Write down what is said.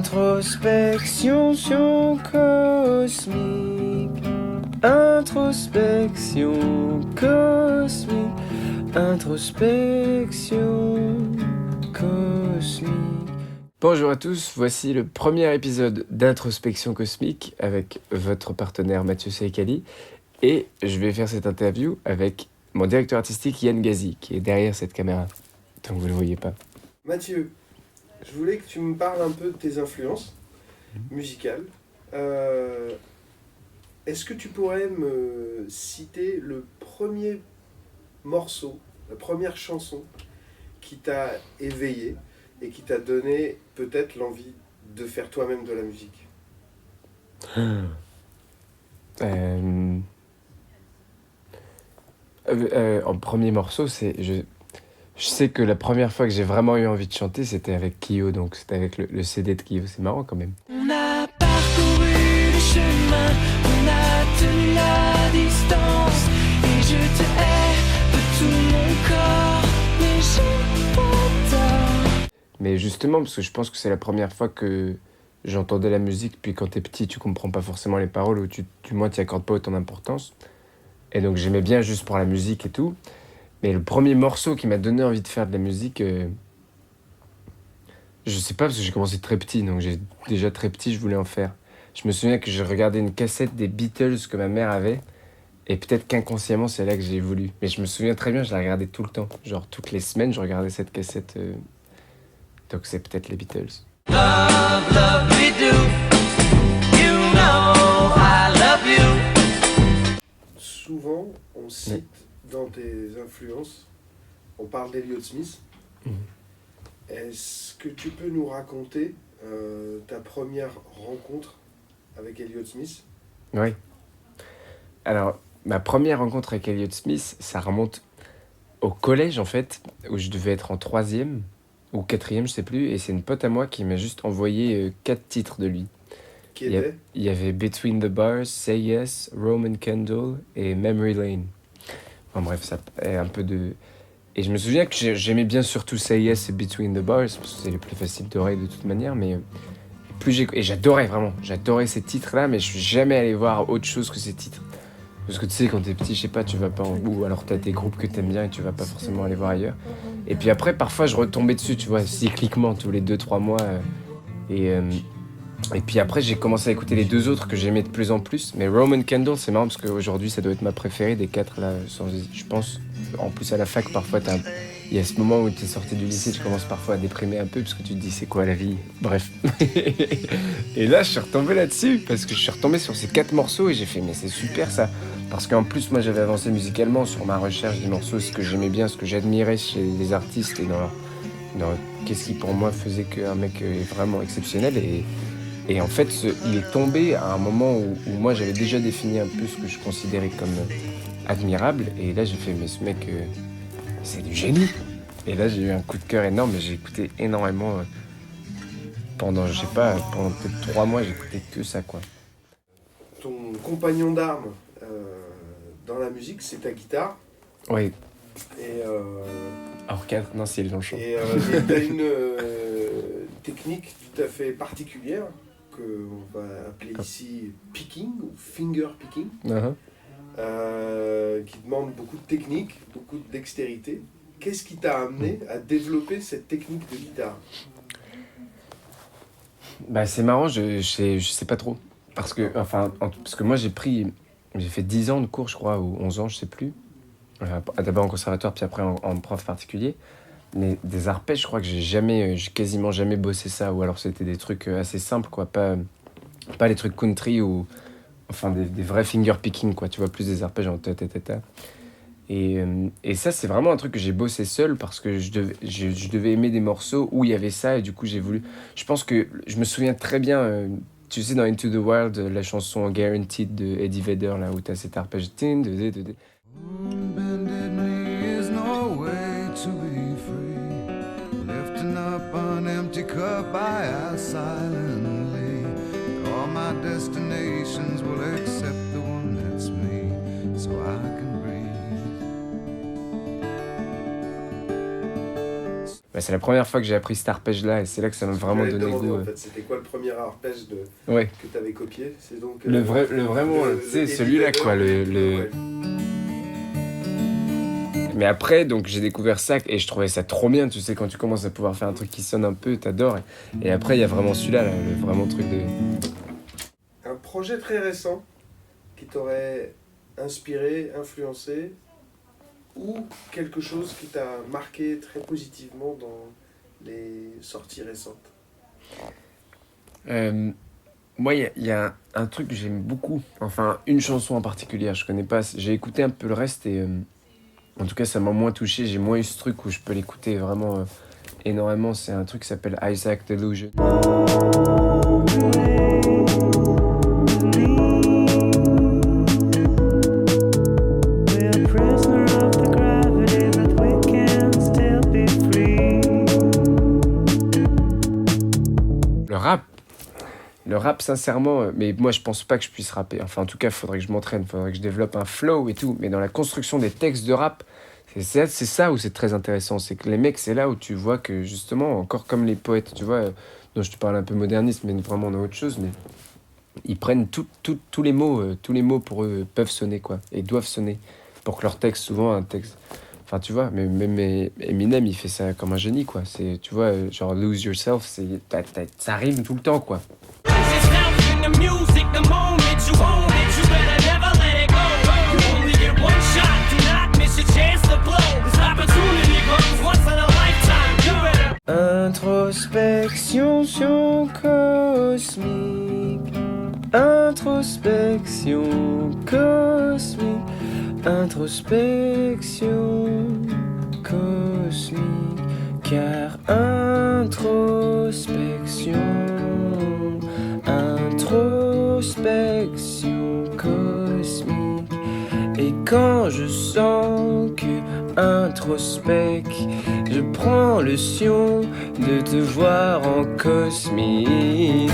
Introspection cosmique. Introspection cosmique. Introspection cosmique. Bonjour à tous, voici le premier épisode d'Introspection cosmique avec votre partenaire Mathieu Saïkali. Et je vais faire cette interview avec mon directeur artistique Yann Gazi, qui est derrière cette caméra. Donc vous ne le voyez pas. Mathieu, je voulais que tu me parles un peu de tes influences musicales. Est-ce que tu pourrais me citer le premier morceau, la première chanson qui t'a éveillé et qui t'a donné peut-être l'envie de faire toi-même de la musique? En premier morceau, je sais que la première fois que j'ai vraiment eu envie de chanter, c'était avec Kyo, donc c'était avec le CD de Kyo. C'est marrant quand même. On a parcouru le chemin, on a tenu la distance, et je te hais de tout mon corps, mais j'ai pas tort. Mais justement, parce que je pense que c'est la première fois que j'entendais la musique, puis quand t'es petit, tu comprends pas forcément les paroles, ou du moins t'y accordes pas autant d'importance. Et donc j'aimais bien juste pour la musique et tout. Mais le premier morceau qui m'a donné envie de faire de la musique, je sais pas, parce que j'ai commencé très petit, donc déjà très petit, je voulais en faire. Je me souviens que j'ai regardé une cassette des Beatles que ma mère avait, et peut-être qu'inconsciemment, c'est là que j'ai voulu. Mais je me souviens très bien, je la regardais tout le temps. Genre, toutes les semaines, je regardais cette cassette. Donc c'est peut-être les Beatles. Love, love me do, you know I love you. Souvent, on cite dans tes influences, on parle d'Elliott Smith. Est-ce que tu peux nous raconter ta première rencontre avec Elliott Smith? Oui. Alors, ma première rencontre avec Elliott Smith, ça remonte au collège, en fait, où je devais être en 3e ou 4e, je sais plus, et c'est une pote à moi qui m'a juste envoyé 4 titres de lui. Qui était? Il y avait Between the Bars, Say Yes, Roman Candle et Memory Lane. Enfin bref, ça est un peu de... Et je me souviens que j'aimais bien surtout Say Yes et Between the Bars, parce que c'est les plus faciles d'oreille de toute manière, mais et j'adorais ces titres-là, mais je suis jamais allé voir autre chose que ces titres. Parce que tu sais, quand t'es petit, je sais pas, tu vas pas ou alors t'as des groupes que t'aimes bien et tu vas pas forcément aller voir ailleurs. Et puis après, parfois, je retombais dessus, tu vois, cycliquement, tous les 2-3 mois. Et puis après, j'ai commencé à écouter les 2 autres que j'aimais de plus en plus. Mais Roman Candle, c'est marrant parce qu'aujourd'hui, ça doit être ma préférée des 4 là, je pense. En plus, à la fac, parfois, il y a ce moment où tu es sorti du lycée, tu commences parfois à déprimer un peu parce que tu te dis c'est quoi la vie, bref. Et là, je suis retombé là-dessus parce que je suis retombé sur ces 4 morceaux et j'ai fait mais c'est super ça. Parce qu'en plus, moi, j'avais avancé musicalement sur ma recherche des morceaux, ce que j'aimais bien, ce que j'admirais chez les artistes et dans qu'est-ce qui pour moi faisait qu'un mec est vraiment exceptionnel. Et en fait, il est tombé à un moment où moi, j'avais déjà défini un peu ce que je considérais comme admirable. Et là, j'ai fait mais ce mec... c'est du génie. Et là, j'ai eu un coup de cœur énorme et j'ai écouté énormément pendant peut-être 3 mois, j'écoutais que ça, quoi. Ton compagnon d'armes dans la musique, c'est ta guitare. Oui. Et Alors 4, non, c'est le long chaud. et t'as une technique tout à fait particulière qu'on va appeler ici picking ou finger picking. Uh-huh. Qui demande beaucoup de technique, beaucoup de dextérité. Qu'est-ce qui t'a amené à développer cette technique de guitare? Bah, c'est marrant, je sais pas trop. Parce que moi, j'ai fait 10 ans de cours, je crois, ou 11 ans, je sais plus. D'abord en conservatoire, puis après en prof particulier. Mais des arpèges, je crois que j'ai quasiment jamais bossé ça. Ou alors c'était des trucs assez simples, quoi. Pas les trucs country ou... Enfin, des vrais finger picking, quoi. Tu vois, plus des arpèges en ta. Et ça, c'est vraiment un truc que j'ai bossé seul parce que je devais aimer des morceaux où il y avait ça et du coup, j'ai voulu... Je pense que je me souviens très bien, tu sais, dans Into the Wild, la chanson Guaranteed de Eddie Vedder, là où t'as cet arpège... Bended knee is no way to be free. Lifting up an empty cup, I ask silently. All my destinations will accept the one that's me, so I can breathe. Bah, c'est la première fois que j'ai appris cet arpège-là et c'est là que ça m'a vraiment J'allais te donné demander, goût. en fait, c'était quoi le premier arpège Ouais. que tu avais copié? C'est donc Le vraiment, tu sais, Eddie celui-là, Vedder, quoi. ouais. Mais après, donc j'ai découvert ça et je trouvais ça trop bien, tu sais, quand tu commences à pouvoir faire un truc qui sonne un peu, t'adores. Et après, il y a vraiment celui-là, là, le vraiment truc de. Un projet très récent qui t'aurait inspiré, influencé, ou quelque chose qui t'a marqué très positivement dans les sorties récentes? Moi, il y a un truc que j'aime beaucoup, enfin, une chanson en particulier, je connais pas, j'ai écouté un peu le reste et en tout cas, ça m'a moins touché, j'ai moins eu ce truc où je peux l'écouter vraiment énormément. C'est un truc qui s'appelle Isaac Delusion. Le rap, sincèrement, mais moi je pense pas que je puisse rapper. Enfin, en tout cas, il faudrait que je m'entraîne, il faudrait que je développe un flow et tout. Mais dans la construction des textes de rap, c'est ça où c'est très intéressant. C'est que les mecs, c'est là où tu vois que justement, encore comme les poètes, tu vois, dont je te parle un peu moderniste, mais vraiment dans autre chose, mais ils prennent tous les mots pour eux peuvent sonner, quoi, et doivent sonner, pour que leur texte, souvent un texte. Enfin, tu vois, mais même Eminem, il fait ça comme un génie, quoi. C'est, tu vois, genre Lose Yourself, ça rime tout le temps, quoi. Introspection cosmique, introspection cosmique, introspection cosmique, car introspection cosmique. Et quand je sens que introspect, je prends le sion de te voir en cosmique.